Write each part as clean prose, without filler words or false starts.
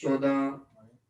14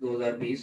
2020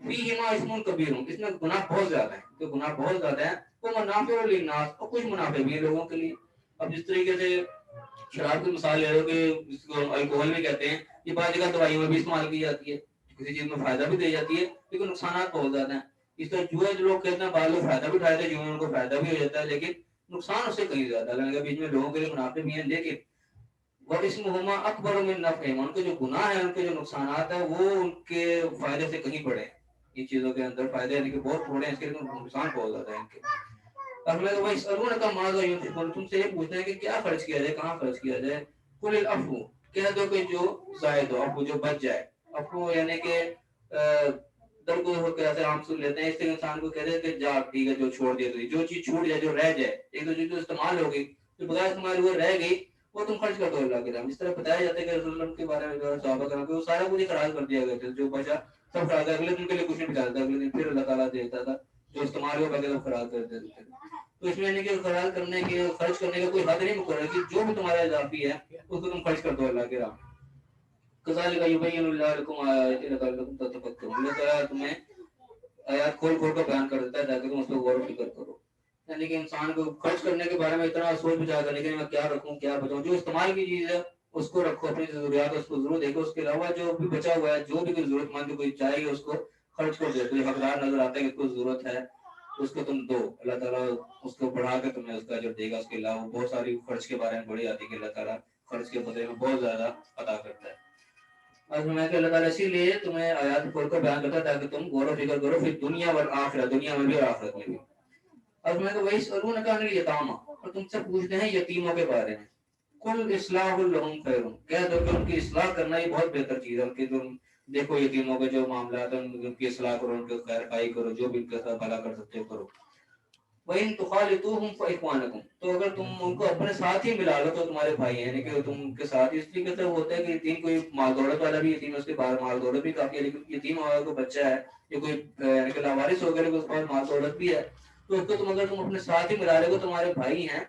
فیہما اسم کبیر، اس میں گناہ بہت زیادہ ہے، تو گناہ بہت زیادہ ہے، وہ منافع للناس، اور کچھ منافع بھی ہے لوگوں کے لیے۔ اب جس طریقے سے شراب کی مثال لے لو کہ جس کو الکوہل بھی کہتے ہیں، یہ بعض جگہ دوائیوں میں بھی استعمال کی جاتی ہے، کسی چیز میں فائدہ بھی دی جاتی ہے لیکن نقصانات بہت زیادہ ہیں۔ اس طرح جوئے جو لوگ کہتے ہیں بعض لوگ فائدہ بھی اٹھاتے ہیں، جوئے ان کو فائدہ بھی ہو جاتا ہے لیکن نقصان اس سے کہیں زیادہ ہے، اللہ کے بیچ میں لوگوں کے لیے منافع بھی ہیں لیکن وَإِسْمُهُمَا أَكْبَرُ مِن نَفْعِهِمَا، ان کے جو گناہ ہیں، ان کے جو نقصانات ہیں وہ ان کے فائدے سے کہیں بڑے ہیں۔ ان چیزوں کے اندر فائدے ہیں کہ بہت تھوڑے ہیں، اس کے لیے نقصان بہت زیادہ ہے ان کے۔ اب میں وہ اسالونک ماذا ينفقون، تم سے یہ پوچھتے ہیں کہ کیا خرچ کیا جائے، کہاں خرچ کیا جائے۔ قل العفو، کہہ دو کہ جو زائد ہو، عفو جو بچ جائے، عفو یعنی کہ درگزر ہو کے ایسے عام سن لیتے ہیں، اس سے انسان کو کہتے ہیں کہ جا ٹھیک ہے جو چھوڑ دیا تو جو چیز چھوٹ جائے، جو رہ جائے، ایک تو چیز جو استعمال ہو گئی، جو بغیر استعمال ہوئے رہ گئی، وہ تم خرچ کر دو اللہ کے نام۔ اس طرح بتایا جاتا ہے کہ رسول اللہ کے بارے میں جو صحابہ کرام وہ سارا کچھ خراج کر دیا گیا تھا، جو بچا سب خراج، اگلے دن کے لیے کچھ نہیں بچاتا تھا، اگلے دن پھر اللہ تعالیٰ دیتا تھا، جو استعمال ہو پہلے وہ خراج کر دیتے تھے۔ تو اس میں یعنی کہ خراج کرنے کے، خرچ کرنے کا کوئی حد نہیں مقرر کہ جو بھی تمہارا اضافی ہے اس کو تم خرچ کر دو اللہ کے راہ میں۔ کذالک یبین اللہ لکم آیاتہ لعلکم تتفکرون، اللہ تعالیٰ تمہیں آیات کھول کھول کر بیان کر دیتا ہے تاکہ تم اس پہ غور و فکر کرو۔ یعنی کہ انسان کو خرچ کرنے کے بارے میں اتنا سوچ بچا کرنے کے میں کیا رکھوں کیا بچاؤں، جو استعمال کی چیز ہے اس کو رکھو، اپنی ضروریات اس کو ضرور دیکھو، اس کے علاوہ جو بھی بچا ہوا ہے، جو بھی کوئی ضرورت مند کوئی چاہیے اس کو خرچ کر دے، کوئی حقدار نظر آتا ہے کہ اس کو ضرورت ہے اس کو تم دو، اللہ تعالیٰ اس کو بڑھا کے تمہیں اس کا اجر دے گا۔ اس کے علاوہ بہت ساری خرچ کے بارے میں بڑی آتی ہے کہ اللہ تعالیٰ خرچ کے بدلے میں بہت زیادہ عطا کرتا ہے۔ اور میں کہ اللہ تعالیٰ اسی لیے تمہیں آیات کھول کر بیان کرتا ہے تاکہ تم غور و فکر کرو، پھر دنیا والآخرہ، دنیا میں بھی اور آخرت میں بھی۔ اور میں کہ وَيَسْأَلُونَكَ عَنِ الْيَتَامَى، اور تم سے پوچھتے ہیں یتیموں کے بارے میں۔ قُلْ إِصْلَاحٌ لَهُمْ خَيْرٌ، کہہ دو کہ ان کی اصلاح کرنا یہ بہت بہتر چیز ہے، ان کی تم دیکھو یتیموں کے جو معاملات ہیں ان کی اصلاح کرو، ان کی خیر خائی کرو، جو بھی ان کے ساتھ بھلا کر سکتے ہو کرو۔ وَإِن تُخَالِطُوهُمْ فَإِخْوَانُكُمْ، تو اگر تم ان کو اپنے ساتھ ہی ملا لو تو تمہارے بھائی ہیں، یعنی کہ تم ان کے ساتھ اس طریقے سے ہوتا ہے کہ یتیم کوئی مال دولت والا بھی یتیم ہے، اس کے پاس مال دولت بھی کافی ہے، لیکن یتیم والا کوئی بچہ ہے یا کوئی یعنی کہ لاوارث ہو گیا لیکن اس کے پاس مال دولت بھی ہے، تو اس کو تم اگر تم اپنے ساتھ ہی ملا لے گے تمہارے بھائی ہیں۔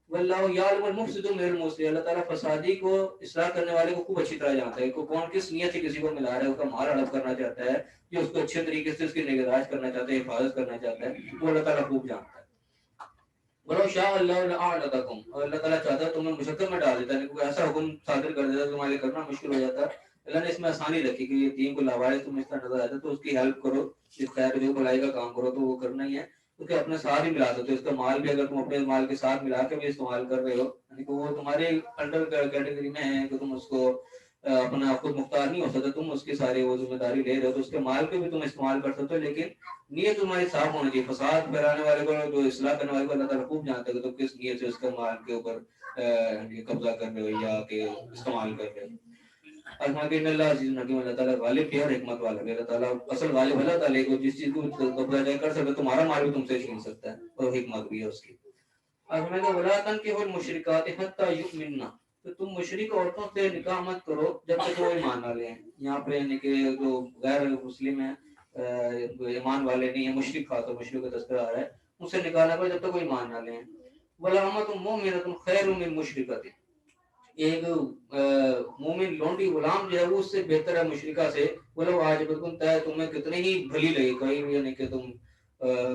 واللہ یعلم المفسد من المصلح، اللہ تعالیٰ فسادی کو اصلاح کرنے والے کو خوب اچھی طرح جانتا ہے کہ کون کس نیت سے کسی کو ملا رہا ہے، اس کا مال ہڑپ کرنا چاہتا ہے یا اس کو اچھے طریقے سے اس کی نگہداشت کرنا چاہتا ہے، حفاظت کرنا چاہتا ہے، وہ اللہ تعالیٰ خوب جانتا ہے۔ ولو شاء اللہ لأعنتکم، اور اللہ تعالیٰ چاہتا ہے تمہیں مشقت میں ڈال دیتا ہے، کوئی ایسا حکم صادر کر دیتا ہے تمہارے لیے کرنا مشکل ہو جاتا ہے۔ اللہ نے اس میں آسانی رکھی کہ یتیم کو لاوارث تم اس طرح نظر آتا ہے تو اس کی ہیلپ کرو، اس خیر جو بھلائی کا کام کرو تو وہ کرنا ہی ہے، کیونکہ اپنے ساتھ ہی ملا سکتے ہو، اس کا مال بھی اگر تم اپنے مال کے ساتھ ملا کے بھی استعمال کر رہے ہو، یعنی کہ وہ تمہارے انڈر کیٹیگری میں ہے کہ تم اس کو اپنا خود مختار نہیں ہو سکتے، تم اس کی ساری وہ ذمہ داری لے رہے ہو تو اس کے مال کو بھی تم استعمال کر سکتے ہو، لیکن نیت تمہاری صاف ہونی چاہیے۔ فساد پھیلانے والے کو، جو اصلاح کرنے والے کو اللہ تعالیٰ خوب جانتا ہے کہ تم کس نیت سے اس کے مال کے اوپر قبضہ کر رہے ہو یا کہ استعمال کر رہے ہو۔ اللہ عزیز حکیم، اللہ تعالیٰ غالب بھی اور حکمت والا بھی، اللہ تعالیٰ اصل غالب اللہ تعالیٰ کو جس چیز کو قبضہ جائے کر سکتا ہے، تمہارا مال بھی تم سے چھین سکتا ہے، اور حکمت بھی ہے اس کی۔ اور میں نے ولا تنکحوا المشرکات حتی یؤمنن، تو تم مشرک عورتوں سے نکاح مت کرو جب تک وہ ایمان والے ہیں۔ یہاں پہ یعنی کہ جو غیر مسلم ہیں، ایمان والے نہیں ہیں، مشرک خاص مشرک کا تذکرہ آ رہا ہے، ان سے نکاح نہ کرو جب تک وہ ایمان والے ہیں۔ وَلَأَمَةٌ مُؤْمِنَةٌ خَيْرٌ مِّن مُشْرِكَةٍ، ایک مومن لونڈی غلام جو ہے وہ اس سے بہتر ہے مشرکہ سے، ولو عاجبتکم، چاہے تمہیں کتنی ہی بھلی لگے، کوئی بھی یعنی کہ تم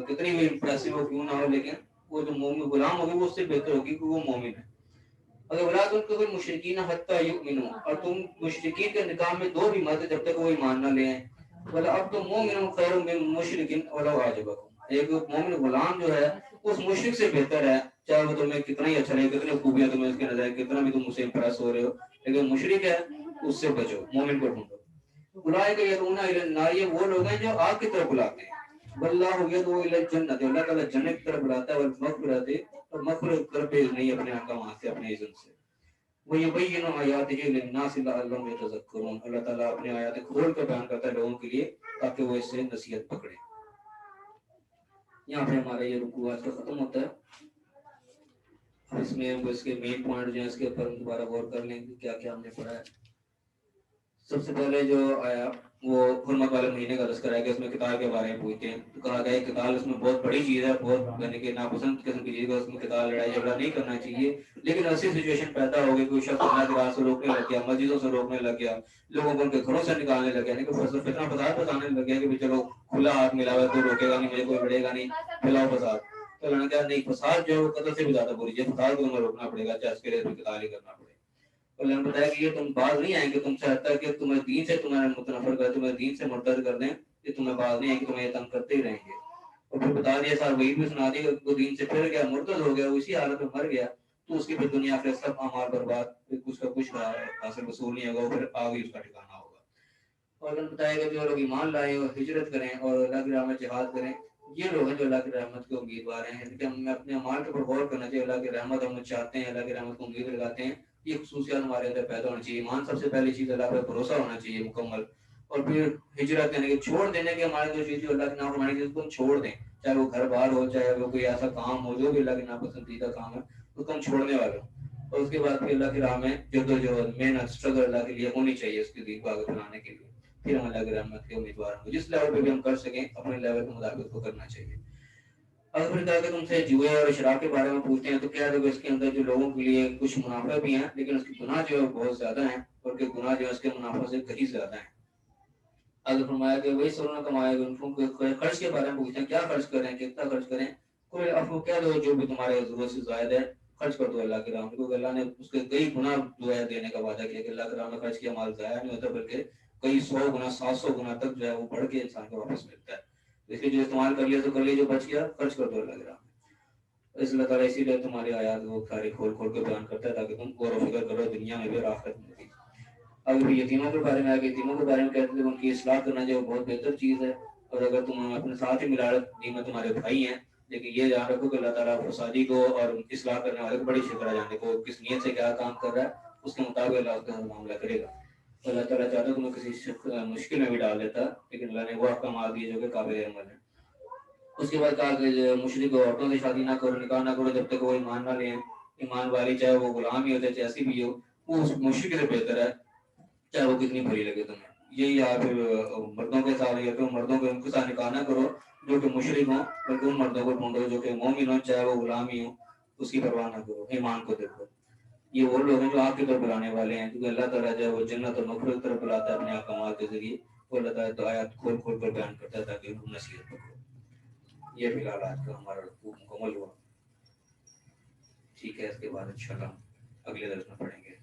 کتنی بھی امپریسو ہو کیوں نہ ہو، لیکن وہ جو مومن غلام ہوگی وہ اس سے بہتر ہوگی کیونکہ وہ مومن ہے۔ اگر ولا تنکحوا المشرکین حتی یؤمنوا، اور تم مشرکین کے نکاح میں دو بھی مت جب تک وہ ایمان نہ لیں۔ وَلَعَبْدٌ مُؤْمِنٌ خَيْرٌ مِّن مُّشْرِكٍ وَلَوْ أَعْجَبَكُم، ایک مومن غلام جو ہے اس مشرک سے بہتر ہے، چاہے وہ تمہیں کتنا ہی اچھا لگے، کتنی خوبیاں تمہیں اس کے نظر، کتنا بھی تم اسے امپریس ہو رہے ہو، لیکن مشرک ہے اس سے بچو، مومن کو ڈھونڈو۔ اولئک یدعون الی النار، یہ وہ لوگ ہیں جو آگ کی طرف بلاتے ہیں۔ واللہ یدعو الی الجنۃ، اللہ تعالیٰ جنت کی طرف بلاتا ہے، والمغفرۃ، اور مغفرت کی طرف بھیجنی ہے اپنے احکامات سے، اپنے اذن سے۔ وَيُبَيِّنُ آیَاتِهِ لِلنَّاسِ لَعَلَّهُمْ يَتَذَکَّرُونَ، اللہ تعالیٰ اپنے آیات کھول کر بیان کرتا ہے لوگوں کے لیے تاکہ وہ اس سے نصیحت پکڑیں۔ یہاں پہ ہمارا یہ رکوع آج کا ختم ہوتا ہے۔ اس میں ہم اس کے مین پوائنٹ جو ہیں اس کے اوپر دوبارہ غور کر لیں کہ کیا کیا ہم نے پڑھا ہے۔ سب سے پہلے جو آیا وہ حرمت والے مہینے کا تذکرہ ہے کہ اس میں قتال کے بارے میں پوچھتے ہیں، تو کہا گیا قتال اس میں بہت بڑی چیز ہے، بہت یعنی کہ ناپسند قسم کی چیز ہے، اس میں قتال لڑائی جھگڑا نہیں کرنا چاہیے. لیکن ایسی سچویشن پیدا ہو گئی، کوئی شخص اللہ کی راہ سے روکنے لگ گیا، مسجدوں سے روکنے لگ گیا، لوگوں کو ان کے گھروں سے نکالنے لگ گیا، یعنی کہ فتنہ فساد بتانے لگ گیا کہ چلو کھلا ہاتھ ملا ہوا، کوئی روکے گا نہیں، مجھے کوئی بڑھے گا نہیں، پھیلاؤ فساد. تو اللہ نے کہا نہیں، فساد جو ہے وہ قتل سے بھی زیادہ بری ہے، فساد کو تمہیں روکنا پڑے گا، چاہے اس کے لیے بھی قتال ہی کرنا پڑے. اللہ نے بتایا کہ یہ تم باز نہیں آئیں گے تم سے حتیٰ کہ تمہیں دین سے تمہیں متنفر کر، تمہیں دین سے مرتد کر دیں، یہ تمہیں باز نہیں آئیں گے، تمہیں یہ تنگ کرتے ہی رہیں گے. اور پھر بتا دیا سار وہی بھی سنا دی، وہ دین سے پھر گیا، مرتد ہو گیا، اسی حالت میں مر گیا، تو اس کی پھر دنیا پھر سب اعمال برباد، پھر اس کا کچھ حاصل وصول نہیں ہوگا، پھر آگے اس کا ٹھکانا ہوگا. اور اللہ نے بتایا کہ جو لوگ ایمان لائیں اور ہجرت کریں اور اللہ کی راہ میں جہاد کریں، یہ لوگ ہیں جو اللہ کی رحمت کے امیدوار ہیں. کہ ہمیں اپنے اعمال کے اوپر غور کرنا چاہیے، اللہ کی رحمت ہم چاہتے ہیں، اللہ کی رحمت کو امید لگاتے ہیں، یہ خصوصیات ہمارے اندر پیدا ہونا چاہیے. ایمان سب سے پہلی چیز، اللہ پر بھروسہ ہونا چاہیے مکمل. اور پھر ہجرت یعنی کہ چھوڑ دینے کے، ہمارے جو چیز اللہ کے نام ہماری چیز کو ہم چھوڑ دیں، چاہے وہ گھر بار ہو، چاہے وہ کوئی ایسا کام ہو جو بھی اللہ کے ناپسندیدہ کام ہے، اس کو ہم چھوڑنے والے ہوں. اور اس کے بعد پھر اللہ کی راہ میں جدوجہد محنت اسٹرگل اللہ کے لیے ہونی چاہیے، اس کے دین کو آگے بڑھانے کے لیے. پھر ہم اللہ کی رحمت کے امیدوار ہوں. جس لیول پہ بھی ہم کر سکیں اپنے لیول کے مطابق کو کرنا چاہیے. اگر پھر کہا کہ تم سے جوئے اور شراب کے بارے میں پوچھتے ہیں تو کیا ہے کہ اس کے اندر جو لوگوں کے لیے کچھ منافع بھی ہیں، لیکن اس کے گناہ جو ہے بہت زیادہ ہیں، اور کہ گناہ جو ہے اس کے منافع سے کہیں زیادہ ہیں. اگر فرمایا کہ وہی سروں کمائے گا، ان کو خرچ کے بارے میں پوچھتے ہیں کیا خرچ کریں، کتنا خرچ کریں، کوئی آپ کو کہہ دو جو بھی تمہارے ضرورت سے زائد ہے خرچ کر دو اللہ کے راہ میں، کیونکہ اللہ نے اس کے کئی گنا جو ہے دینے کا وعدہ کیا کہ اللہ کے راہ میں خرچ کیا مال ضائع نہیں ہوتا، بلکہ کئی 100 گنا 700 گنا تک جو ہے وہ بڑھ کے انسان کو واپس ملتا ہے. اس لیے جو استعمال کر لیا تو کر لیا، جو بچ گیا خرچ کر دو اللہ کے راہ میں. اس اللہ تعالیٰ اسی لیے تمہاری آیات وہ ساری کھول کھول کے بیان کرتا ہے تاکہ تم غور و فکر کرو دنیا میں بھی اور آخرت میں بھی. اگر یتیموں کے بارے میں آگے یتیموں کے بارے میں کہتے ہیں ان کی اصلاح کرنا جو بہت بہتر چیز ہے. اور اگر تم اپنے ساتھ ہی ملا دین میں تمہارے بھائی ہیں، لیکن یہ جان رکھو کہ اللہ تعالیٰ فسادی کو اور اصلاح کرنے والے کو بڑی شکر ہے، جانے کو کس نیت سے کیا کام کر رہا ہے اس کے مطابق اللہ اس کا معاملہ کرے گا. اللہ تعالیٰ چاہتا ہے تمہیں کسی مشکل میں بھی ڈال دیتا، لیکن اللہ نے وہ احکامات دیے جو کہ قابل عمل ہیں. اس کے بعد کہا کہ مشرک عورتوں سے شادی نہ کرو، نکاح نہ کرو جب تک وہ ایمان نہ لیں. ایمان والی چاہے وہ غلام ہی ہو چاہے ایسی بھی ہو، وہ اس مشرک سے بہتر ہے چاہے وہ کتنی بری لگے تمہیں. یہی آپ مردوں کے ساتھ یہ کہ مردوں کو ان کے ساتھ نکاح نہ کرو جو کہ مشرک ہوں، بلکہ ان مردوں کو ڈھونڈو جو کہ مومن ہوں، چاہے وہ غلام ہی ہوں، اس کی پرواہ نہ کرو، ایمان کو دیکھو. یہ وہ لوگ ہیں جو آپ کی طرف بلانے والے ہیں، کیونکہ اللہ تعالیٰ جو ہے وہ جنت اور مغفرت کی طرف بلاتا ہے اپنے احکامات کے ذریعے. وہ اللہ تعالیٰ تو آیات کھول کھول کر بیان کرتا ہے تاکہ ہم نصیحت پکڑو. یہ فی الحال آج کا ہمارا رکوع مکمل ہوا. ٹھیک ہے، اس کے بعد انشاءاللہ اگلے درس میں پڑھیں گے.